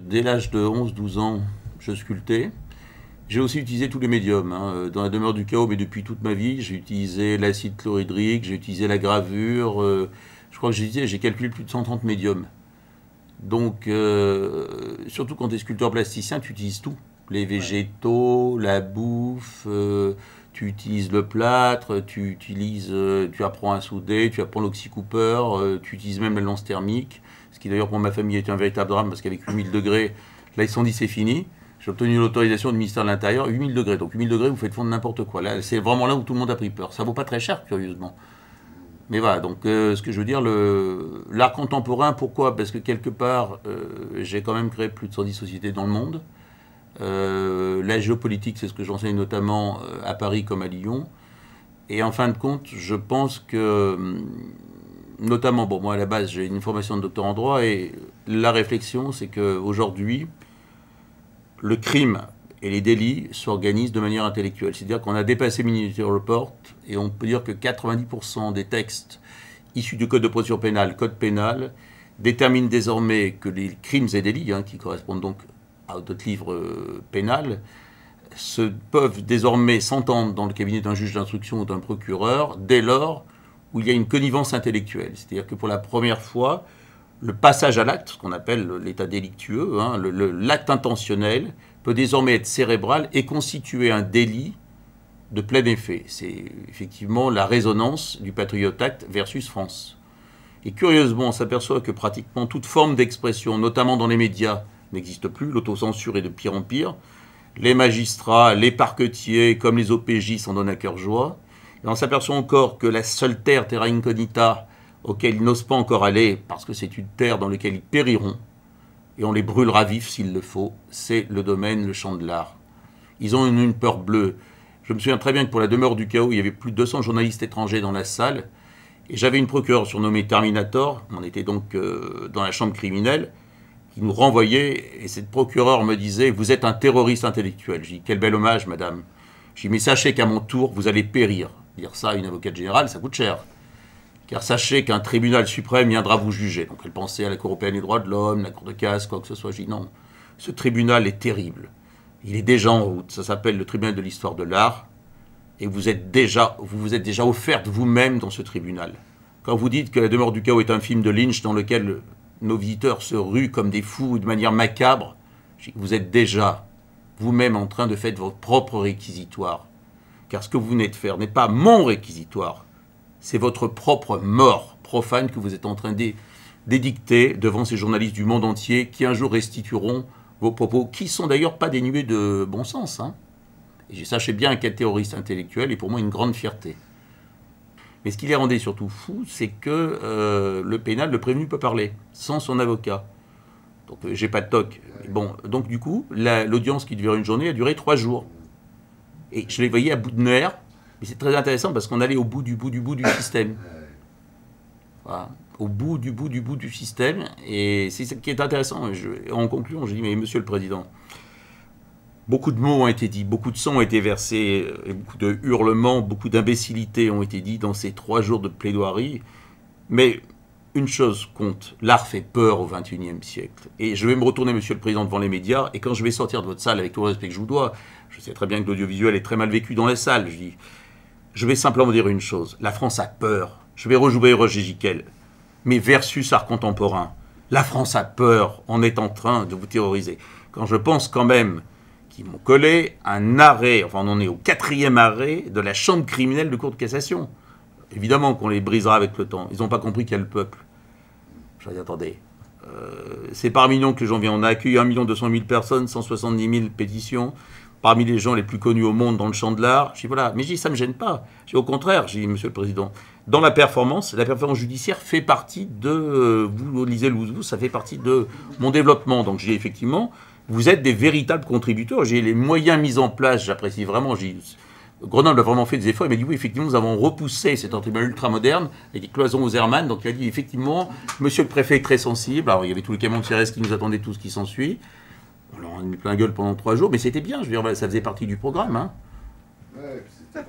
Dès l'âge de 11-12 ans, je sculptais. J'ai aussi utilisé tous les médiums. Dans la demeure du chaos, mais depuis toute ma vie, j'ai utilisé l'acide chlorhydrique, j'ai utilisé la gravure. Je crois que j'ai calculé plus de 130 médiums. Donc, surtout quand tu es sculpteur plasticien, tu utilises tout. Les végétaux, la bouffe, tu utilises le plâtre, tu apprends à souder, tu apprends l'oxycooper, tu utilises même la lance thermique. Ce qui d'ailleurs pour ma famille était un véritable drame parce qu'avec 8000 degrés, là ils se sont dit c'est fini. J'ai obtenu l'autorisation du ministère de l'Intérieur, 8000 degrés. Donc 8000 degrés, vous faites fondre n'importe quoi. Là, c'est vraiment là où tout le monde a pris peur. Ça vaut pas très cher, curieusement. Mais voilà, donc ce que je veux dire, l'art contemporain, pourquoi? Parce que quelque part, j'ai quand même créé plus de 110 sociétés dans le monde. La géopolitique, c'est ce que j'enseigne notamment à Paris comme à Lyon. Et en fin de compte, je pense que, notamment, bon, moi à la base, j'ai une formation de docteur en droit, et la réflexion, c'est qu'aujourd'hui, le crime et les délits s'organisent de manière intellectuelle. C'est-à-dire qu'on a dépassé Minority Report, et on peut dire que 90% des textes issus du Code de procédure pénale, Code pénal, déterminent désormais que les crimes et délits, qui correspondent donc à d'autres livres pénals, peuvent désormais s'entendre dans le cabinet d'un juge d'instruction ou d'un procureur dès lors où il y a une connivence intellectuelle. C'est-à-dire que pour la première fois, le passage à l'acte, ce qu'on appelle l'état délictueux, l'acte intentionnel, peut désormais être cérébral et constituer un délit de plein effet. C'est effectivement la résonance du Patriot Act versus France. Et curieusement, on s'aperçoit que pratiquement toute forme d'expression, notamment dans les médias, n'existe plus. L'autocensure est de pire en pire. Les magistrats, les parquetiers, comme les OPJ, s'en donnent à cœur joie. Et on s'aperçoit encore que la seule terre, terra incognita, auquel ils n'osent pas encore aller, parce que c'est une terre dans laquelle ils périront, et on les brûlera vifs s'il le faut, c'est le domaine, le champ de l'art. Ils ont une peur bleue. Je me souviens très bien que pour la demeure du chaos, il y avait plus de 200 journalistes étrangers dans la salle, et j'avais une procureure surnommée Terminator, on était donc dans la chambre criminelle, qui nous renvoyait, et cette procureure me disait « Vous êtes un terroriste intellectuel ». J'ai dit « Quel bel hommage, madame ». J'ai dit « Mais sachez qu'à mon tour, vous allez périr ». Dire ça à une avocate générale, ça coûte cher. Car sachez qu'un tribunal suprême viendra vous juger. Donc elle pensait à la Cour européenne des droits de l'homme, la Cour de casse, quoi que ce soit. J'ai dit non, ce tribunal est terrible. Il est déjà en route. Ça s'appelle le tribunal de l'histoire de l'art. Et vous vous êtes déjà offerte vous-même dans ce tribunal. Quand vous dites que La demeure du chaos est un film de Lynch dans lequel nos visiteurs se ruent comme des fous de manière macabre, vous êtes déjà vous-même en train de faire votre propre réquisitoire. Car ce que vous venez de faire n'est pas mon réquisitoire. C'est votre propre mort profane que vous êtes en train d'édicter devant ces journalistes du monde entier qui un jour restitueront vos propos, qui sont d'ailleurs pas dénués de bon sens. Et sachez bien quel terroriste intellectuel est pour moi une grande fierté. Mais ce qui les rendait surtout fous, c'est que le pénal, le prévenu peut parler, sans son avocat. Donc j'ai pas de toc. Bon, donc du coup, l'audience qui durait une journée a duré 3 jours. Et je les voyais à bout de nerfs. Mais c'est très intéressant parce qu'on allait au bout du système. Voilà. Au bout du système. Et c'est ce qui est intéressant. En conclusion, je dis, mais monsieur le président, beaucoup de mots ont été dits, beaucoup de sang ont été versés, et beaucoup de hurlements, beaucoup d'imbécilités ont été dits dans ces 3 jours de plaidoirie. Mais une chose compte, l'art fait peur au XXIe siècle. Et je vais me retourner, monsieur le président, devant les médias, et quand je vais sortir de votre salle, avec tout le respect que je vous dois, je sais très bien que l'audiovisuel est très mal vécu dans la salle, je vais simplement dire une chose, la France a peur. Je vais rejouer Roger Giquel, mais versus art contemporain. La France a peur, on est en train de vous terroriser. Quand je pense quand même qu'ils m'ont collé un arrêt, enfin on en est au 4e arrêt de la chambre criminelle de Cour de cassation. Évidemment qu'on les brisera avec le temps. Ils n'ont pas compris qu'il y a le peuple. Je dis, attendez, c'est par millions que les gens viennent. On a accueilli 1 200 000 personnes, 170 000 pétitions, parmi les gens les plus connus au monde dans le champ de l'art. Je dis, voilà, mais je dis, ça ne me gêne pas. Je dis, au contraire, je dis, monsieur le Président, dans la performance judiciaire fait partie de, vous lisez le ça fait partie de mon développement. Donc je dis, effectivement, vous êtes des véritables contributeurs. J'ai les moyens mis en place, j'apprécie vraiment. Grenoble a vraiment fait des efforts. Il m'a dit, oui, effectivement, nous avons repoussé cet tribunal ultramoderne avec des cloisons aux Hermann. Donc il a dit, effectivement, monsieur le préfet est très sensible. Alors il y avait tous les camions de CRS qui nous attendaient, tout ce qui s'ensuit. On leur a mis plein gueule pendant 3 jours, mais c'était bien. Je veux dire, ça faisait partie du programme. Hein. Ouais, c'était